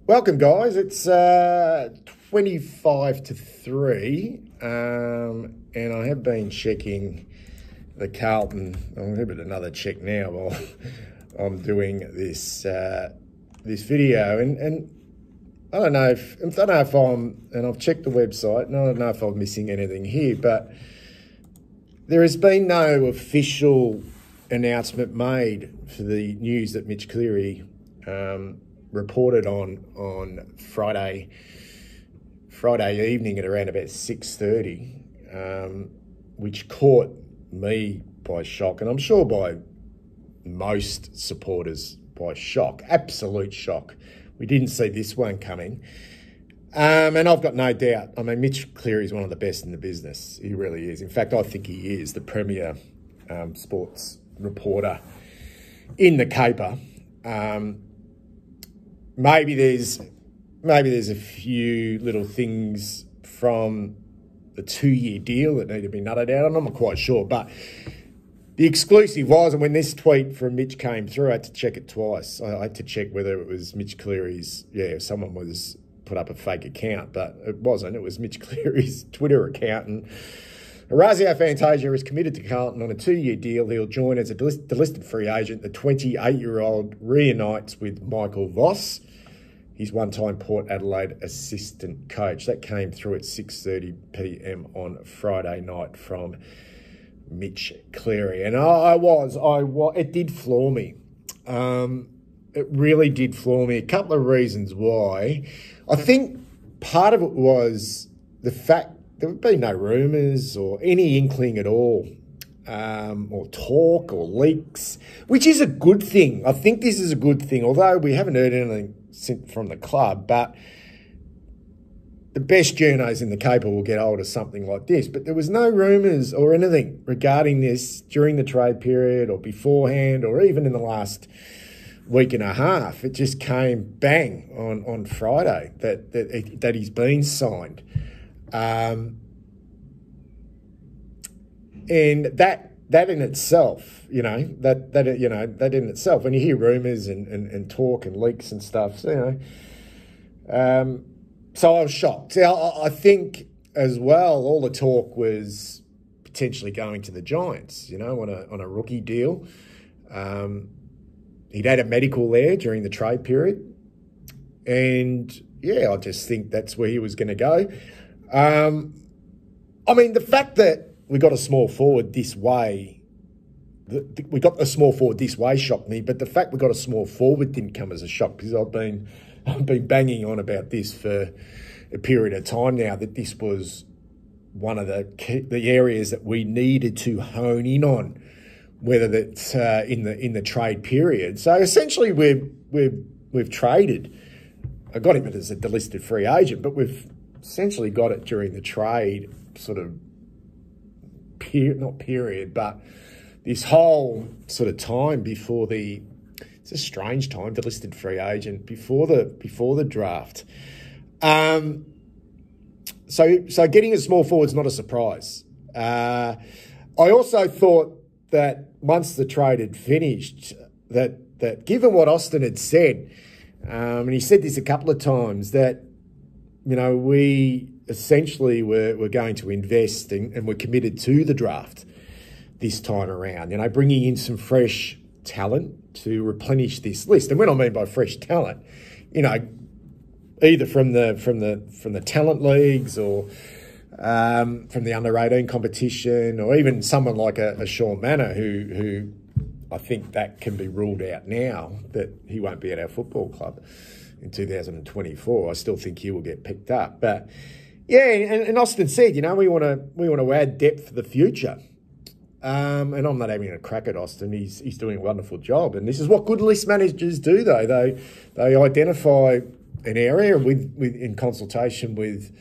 Welcome, guys. It's 25 to 3, and I have been checking the Carlton. I'll give it another check now while I'm doing this this video. And I don't know if and I've checked the website, and I don't know if I'm missing anything here, but there has been no official announcement made for the news that Mitch Cleary reported on Friday evening at around about 6:30, which caught me by shock, and I'm sure by most supporters by shock, absolute shock. We didn't see this one coming. And I've got no doubt. I mean, Mitch Cleary is one of the best in the business. He really is. In fact, I think he is the premier sports reporter in the caper. Maybe there's a few little things from the 2-year deal that need to be nutted out. I'm not quite sure, but the exclusive was, and when this tweet from Mitch came through, I had to check it twice. I had to check whether it was Mitch Cleary's, someone was put up a fake account, but it wasn't. It was Mitch Cleary's Twitter account. And Orazio Fantasia is committed to Carlton on a 2-year deal. He'll join as a delisted free agent. The 28-year-old reunites with Michael Voss, his one-time Port Adelaide assistant coach. That came through at 6:30 p.m. on Friday night from Mitch Cleary. And it did floor me. It really did floor me. A couple of reasons why. I think part of it was the fact there would be no rumours or any inkling at all, or talk or leaks, which is a good thing. I think this is a good thing, although we haven't heard anything from the club, but the best journos in the caper will get hold of something like this. But there was no rumours or anything regarding this during the trade period or beforehand or even in the last week and a half. It just came bang on Friday that he's been signed. And that in itself, that in itself, when you hear rumours and talk and leaks and stuff, so I was shocked. I think as well, all the talk was potentially going to the Giants, on a rookie deal. He'd had a medical there during the trade period. And, I just think that's where he was going to go. The fact that we got a small forward this way, shocked me. But the fact we got a small forward didn't come as a shock, because I've been banging on about this for a period of time now, that this was one of the areas that we needed to hone in on, whether that's in the trade period. So essentially, we've traded. I got him as a delisted free agent, but we've essentially got it during the trade sort of not period, but this whole sort of time before it's a strange time, delisted free agent before the draft. So getting a small forward's not a surprise. I also thought that once the trade had finished, that given what Austin had said, and he said this a couple of times, that, we essentially were going to invest and we're committed to the draft this time around, bringing in some fresh talent to replenish this list. And when I mean by fresh talent, either from the talent leagues or from the under-18 competition, or even someone like a Sean Manor, who I think that can be ruled out now, that he won't be at our football club in 2024. I still think he will get picked up. But and Austin said, we want to add depth for the future. And I'm not having a crack at Austin. He's doing a wonderful job. And this is what good list managers do, though. They identify an area in consultation with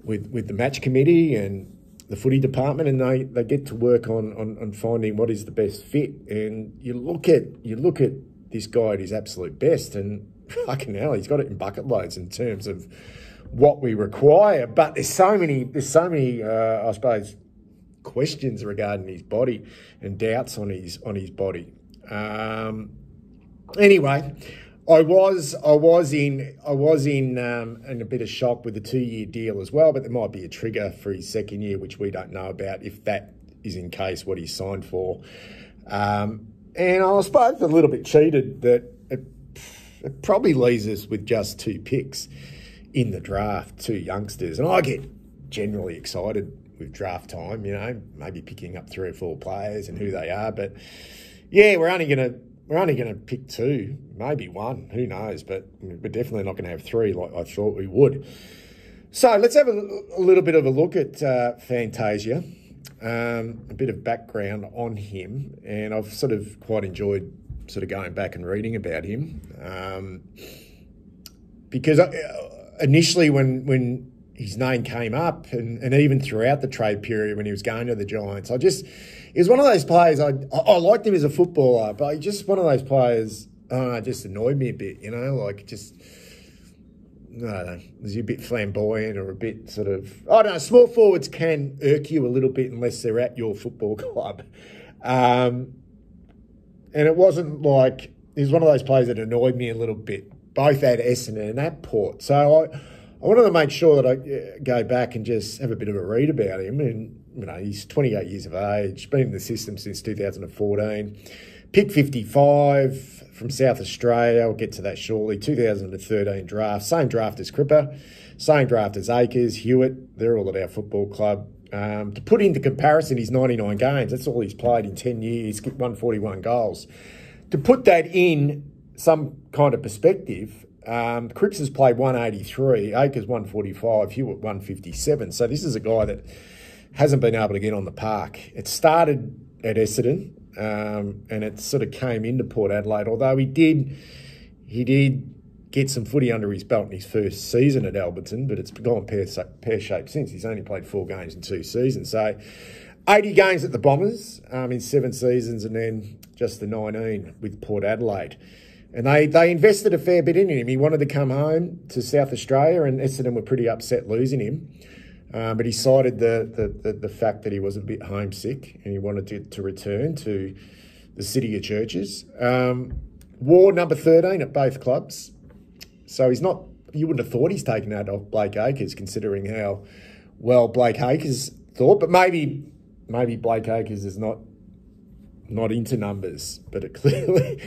the match committee and the footy department, and they get to work on finding what is the best fit. And you look at this guy at his absolute best, and fucking hell, he's got it in bucket loads in terms of what we require. But there's so many I suppose, questions regarding his body and doubts on his body. Anyway, I was in a bit of shock with the 2-year deal as well, but there might be a trigger for his second year, which we don't know about, if that is in case what he signed for. And I suppose a little bit cheated that it probably leaves us with just 2 picks in the draft, 2 youngsters. And I get generally excited with draft time, maybe picking up 3 or 4 players and who they are. But yeah, we're only gonna pick 2, maybe 1, who knows? But we're definitely not going to have 3 like I thought we would. So let's have a little bit of a look at Fantasia, a bit of background on him, and I've sort of quite enjoyed sort of going back and reading about him, because initially when his name came up, and even throughout the trade period when he was going to the Giants, he was one of those players, I liked him as a footballer, but just one of those players, just annoyed me a bit, I don't know, was he a bit flamboyant or a bit sort of, I don't know, small forwards can irk you a little bit unless they're at your football club. And it wasn't like, he was one of those players that annoyed me a little bit, both at Essendon and at Port. So I wanted to make sure that I go back and just have a bit of a read about him. And, he's 28 years of age, been in the system since 2014. Pick 55 from South Australia. I'll get to that shortly. 2013 draft. Same draft as Cripper. Same draft as Akers, Hewitt. They're all at our football club. To put into comparison his 99 games, that's all he's played in 10 years, kicked 141 goals. To put that in some kind of perspective, Cripps has played 183, Akers 145, Hewitt 157. So this is a guy that hasn't been able to get on the park. It started at Essendon, and it sort of came into Port Adelaide, although he did get some footy under his belt in his first season at Alberton, but it's gone pear-shaped since. He's only played 4 games in 2 seasons. So 80 games at the Bombers in 7 seasons, and then just the 19 with Port Adelaide. And they invested a fair bit in him. He wanted to come home to South Australia, and Essendon were pretty upset losing him. But he cited the fact that he was a bit homesick and he wanted to return to the City of Churches. Wore number 13 at both clubs. So he's not, you wouldn't have thought he's taken that off Blake Acres, considering how well Blake Acres thought. But maybe Blake Acres is not into numbers, but it clearly,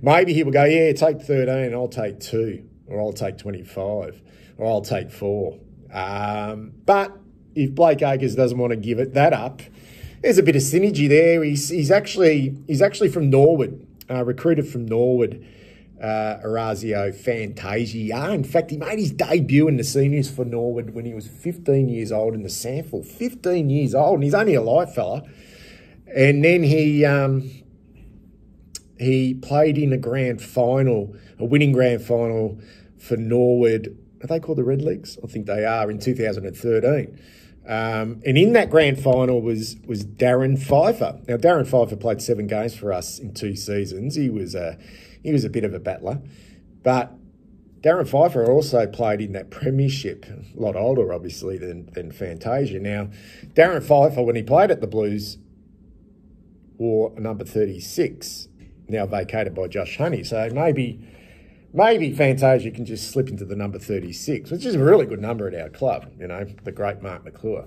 maybe he will go, yeah, take 13, I'll take 2, or I'll take 25, or I'll take 4. But if Blake Acres doesn't want to give that up, there's a bit of synergy there. He's actually from Norwood, recruited from Norwood, Orazio Fantasia. In fact, he made his debut in the seniors for Norwood when he was 15 years old in the sample. 15 years old, and he's only a light fella. And then he played in a grand final, a winning grand final for Norwood. Are they called the Red Legs? I think they are, in 2013. And in that grand final was Darren Pfeiffer. Now, Darren Pfeiffer played 7 games for us in 2 seasons. He was a bit of a battler. But Darren Pfeiffer also played in that premiership, a lot older, obviously, than Fantasia. Now, Darren Pfeiffer, when he played at the Blues, wore number 36, now vacated by Josh Honey. So maybe Fantasia can just slip into the number 36, which is a really good number at our club, the great Mark McClure.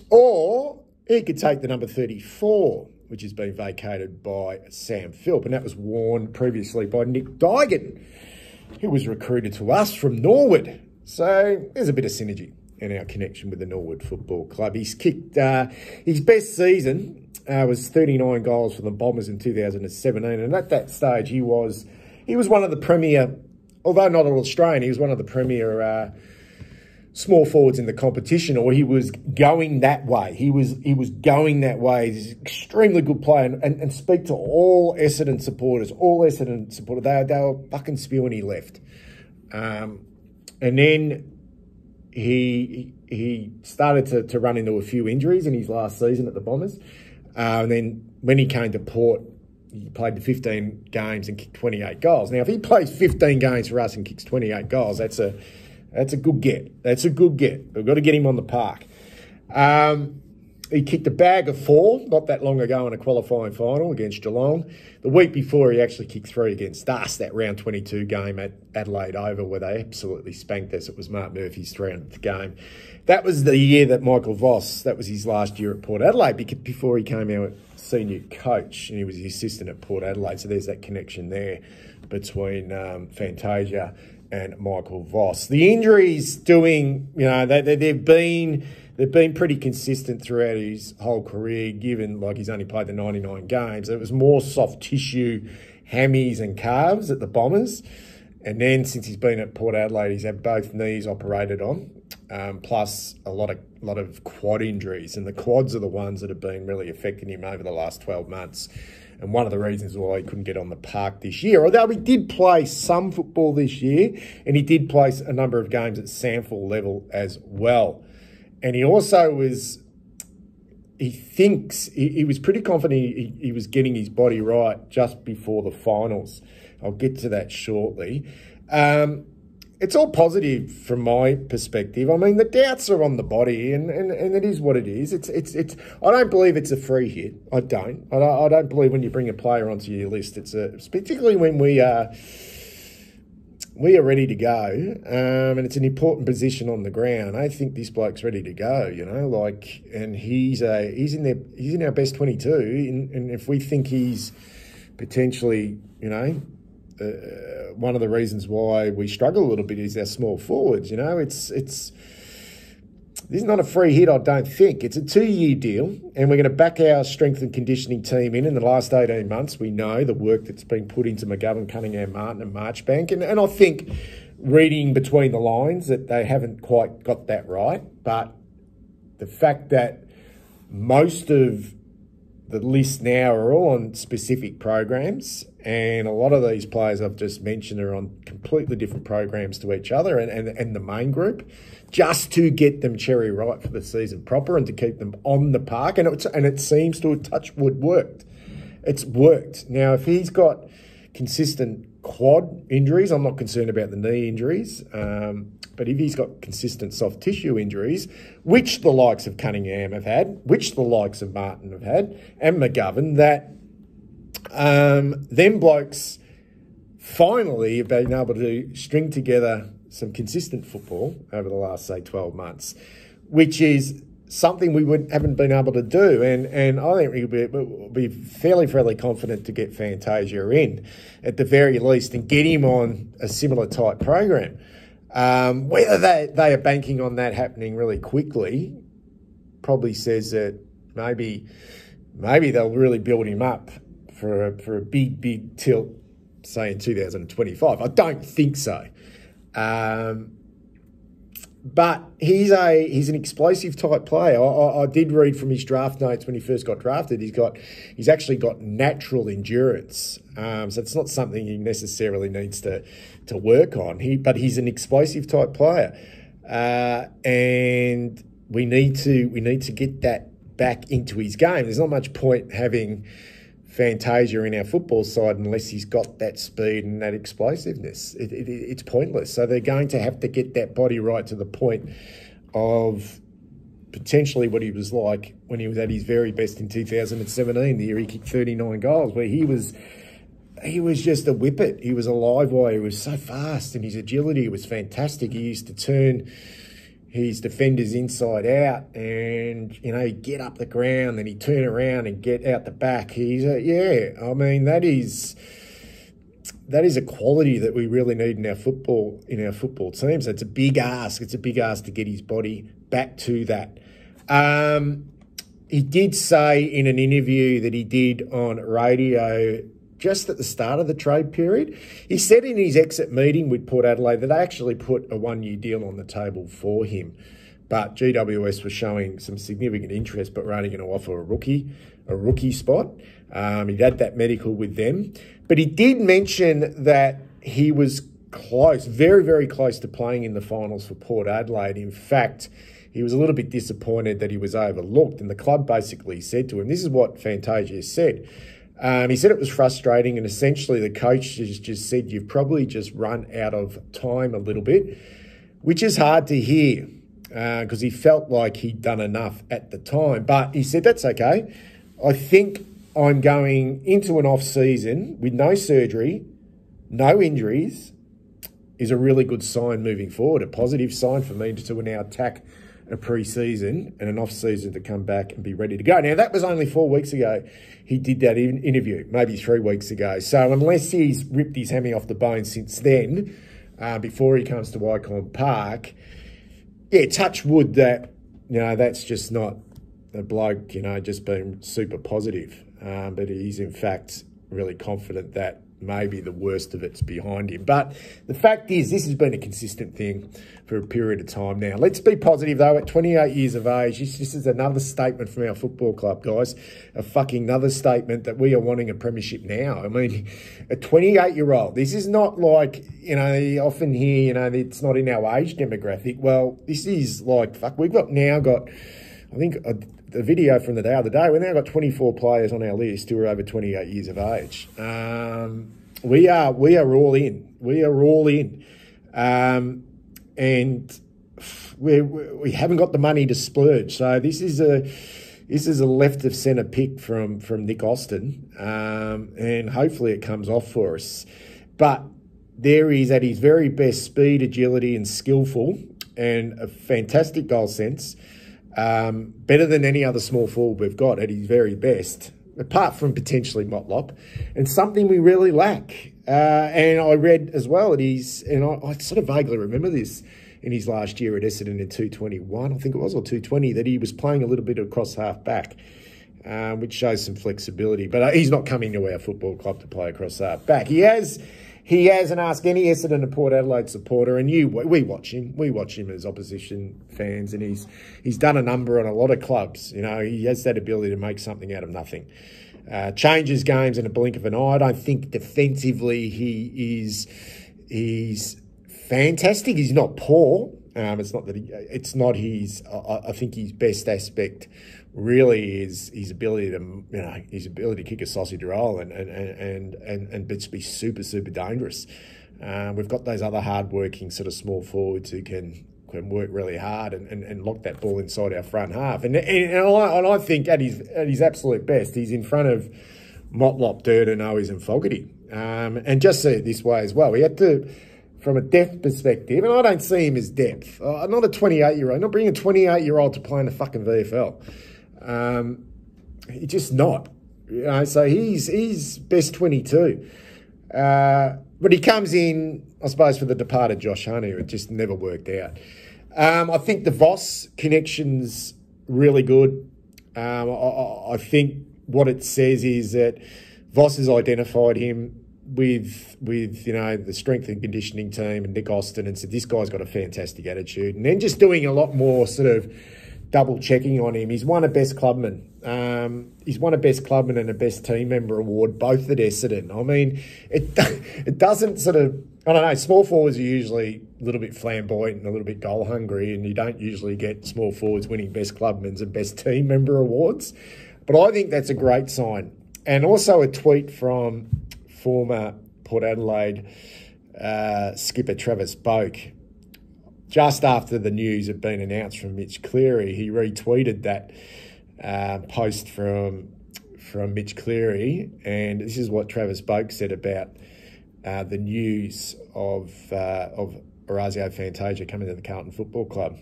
Or he could take the number 34, which has been vacated by Sam Philp, and that was worn previously by Nick Dygan, who was recruited to us from Norwood. So there's a bit of synergy in our connection with the Norwood Football Club. He's kicked his best season was 39 goals for the Bombers in 2017, and at that stage he was one of the premier, although not an Australian, he was one of the premier small forwards in the competition, or he was going that way. He was going that way. He's an extremely good player, and speak to all Essendon supporters. They were fucking spewing he left, and then he started to run into a few injuries in his last season at the Bombers. And then when he came to Port, he played the 15 games and kicked 28 goals. Now, if he plays 15 games for us and kicks 28 goals, that's a good get. That's a good get. We've got to get him on the park. He kicked a bag of 4 not that long ago in a qualifying final against Geelong. The week before, he actually kicked 3 against us, that round 22 game at Adelaide Oval where they absolutely spanked us. It was Mark Murphy's 300th game. That was the year that Michael Voss, that was his last year at Port Adelaide before he came out senior coach, and he was the assistant at Port Adelaide. So there's that connection there between Fantasia and Michael Voss. The injuries doing, they've been pretty consistent throughout his whole career, given like he's only played the 99 games. It was more soft tissue, hammies and calves at the Bombers. And then since he's been at Port Adelaide, he's had both knees operated on, plus a lot of quad injuries. And the quads are the ones that have been really affecting him over the last 12 months. And one of the reasons why he couldn't get on the park this year, although he did play some football this year, and he did play a number of games at SANFL level as well. And he also was, he was pretty confident he was getting his body right just before the finals. I'll get to that shortly. It's all positive from my perspective. I mean, the doubts are on the body, and it is what it is. It's. I don't believe it's a free hit. I don't. I don't believe when you bring a player onto your list, it's particularly when we are ready to go, and it's an important position on the ground. I think this bloke's ready to go, and he's in our best 22, and if we think he's potentially, one of the reasons why we struggle a little bit is our small forwards. This is not a free hit, I don't think. It's a 2-year deal, and we're going to back our strength and conditioning team in the last 18 months. We know the work that's been put into McGovern, Cunningham, Martin and Marchbank, and I think reading between the lines that they haven't quite got that right, but the fact that most of the list now are all on specific programs, and a lot of these players I've just mentioned are on completely different programs to each other and the main group, just to get them cherry right for the season proper and to keep them on the park. And it seems to have touch wood worked. It's worked. Now, if he's got consistent quad injuries, I'm not concerned about the knee injuries, but if he's got consistent soft tissue injuries, which the likes of Cunningham have had, which the likes of Martin have had, and McGovern, that them blokes finally have been able to string together some consistent football over the last, say, 12 months, which is something we haven't been able to do. And I think we'll be fairly confident to get Fantasia in at the very least and get him on a similar type program. Whether they are banking on that happening really quickly probably says that maybe they'll really build him up for a big tilt, say in 2025. I don't think so. But he's an explosive type player. I did read from his draft notes when he first got drafted. He's actually got natural endurance. So it's not something he necessarily needs to work on. But he's an explosive type player, and we need to get that back into his game. There's not much point having Fantasia in our football side unless he's got that speed and that explosiveness. It's pointless. So they're going to have to get that body right to the point of potentially what he was like when he was at his very best in 2017, the year he kicked 39 goals, where he was just a whippet. He was a live wire. He was so fast, and his agility was fantastic. He used to turn his defenders inside out and, he'd get up the ground and he'd turn around and get out the back. That is a quality that we really need in our football teams. It's a big ask. It's a big ask to get his body back to that. He did say in an interview that he did on radio just at the start of the trade period, he said in his exit meeting with Port Adelaide that they actually put a 1-year deal on the table for him. But GWS was showing some significant interest, but were only going to offer a rookie spot. He'd had that medical with them. But he did mention that he was close, very, very close to playing in the finals for Port Adelaide. In fact, he was a little bit disappointed that he was overlooked. And the club basically said to him, this is what Fantasia said. He said it was frustrating, and essentially the coach just said, you've probably just run out of time a little bit, which is hard to hear. because he felt like he'd done enough at the time. But he said, that's okay. I think I'm going into an off-season with no surgery, no injuries, is a really good sign moving forward, a positive sign for me to now attack a pre-season and an off-season to come back and be ready to go. Now, that was only 4 weeks ago he did that interview, maybe 3 weeks ago. So unless he's ripped his hammy off the bone since then, before he comes to Icon Park, yeah, touch wood that, that's just not a bloke, just being super positive. But he's, in fact, really confident that maybe the worst of it's behind him. But the fact is, this has been a consistent thing for a period of time now. Let's be positive, though. At 28 years of age, this is another statement from our football club, guys. A fucking another statement that we are wanting a premiership now. I mean, a 28-year-old. This is not like, you often hear, it's not in our age demographic. Well, this is like, fuck, we've now got, I think, the video from the other day, we've now got 24 players on our list who are over 28 years of age. We are all in. We are all in. And we haven't got the money to splurge. So this is a left of centre pick from Nick Austin. And hopefully it comes off for us. But there is, at his very best, speed, agility and skillful, and a fantastic goal sense. Better than any other small forward we've got at his very best, apart from potentially Motlop, and something we really lack. And I read as well that I sort of vaguely remember this in his last year at Essendon in 221, I think it was, or 220, that he was playing a little bit across half back, which shows some flexibility. But he's not coming to our football club to play across half back. He has, and ask any Essendon and Port Adelaide supporter, and we watch him as opposition fans, and he's done a number on a lot of clubs. He has that ability to make something out of nothing. Changes games in a blink of an eye. I don't think defensively he's fantastic. He's not poor. It's not that I think his best aspect really is his ability to kick a sausage roll and be super, super dangerous. We've got those other hard-working sort of small forwards who can work really hard and lock that ball inside our front half. And I think at his absolute best, he's in front of Motlop, Durden, Owies and Fogarty. And just see it this way as well. We had to, from a depth perspective, and I don't see him as depth. I'm not a 28-year-old. I'm not bringing a 28-year-old to play in the fucking VFL. He's just not. So he's best 22. But he comes in, I suppose, for the departed Josh Honey, who it just never worked out. I think the Voss connection's really good. I think what it says is that Voss has identified him with the strength and conditioning team and Nick Austin and said, this guy's got a fantastic attitude. And then just doing a lot more sort of double checking on him. He's won a Best Clubman. He's won a Best Clubman and a Best Team Member award, both at Essendon. I mean, it doesn't sort of, I don't know, small forwards are usually a little bit flamboyant and a little bit goal hungry, and you don't usually get small forwards winning Best Clubmans and Best Team Member awards. But I think that's a great sign. And also a tweet from former Port Adelaide skipper Travis Boak. Just after the news had been announced from Mitch Cleary, he retweeted that post from Mitch Cleary, and this is what Travis Boak said about the news of Orazio Fantasia coming to the Carlton Football Club.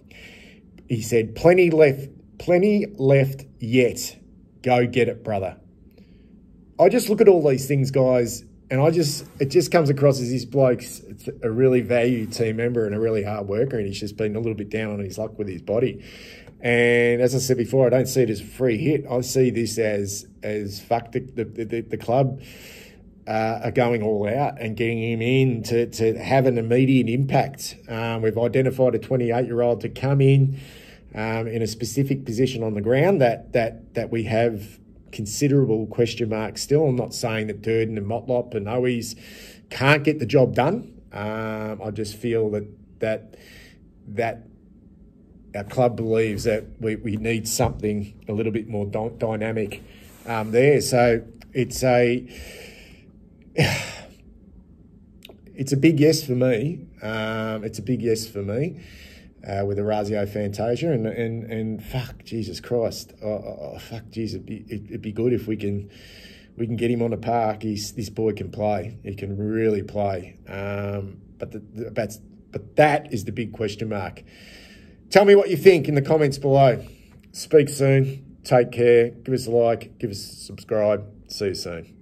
He said, plenty left yet. Go get it, brother. I just look at all these things, guys, and it just comes across as this bloke's a really valued team member and a really hard worker, and he's just been a little bit down on his luck with his body. And as I said before, I don't see it as a free hit. I see this as fuck, the club are going all out and getting him in to have an immediate impact. We've identified a 28-year-old to come in a specific position on the ground that we have considerable question marks still. I'm not saying that Durden and Motlop and Owies can't get the job done. I just feel that our club believes that we need something a little bit more dynamic there. So it's a big yes for me. It's a big yes for me. with Orazio Fantasia, and fuck Jesus Christ, fuck Jesus, it'd be good if we can get him on the park. This boy can play. He can really play. But that is the big question mark. Tell me what you think in the comments below. Speak soon. Take care. Give us a like. Give us a subscribe. See you soon.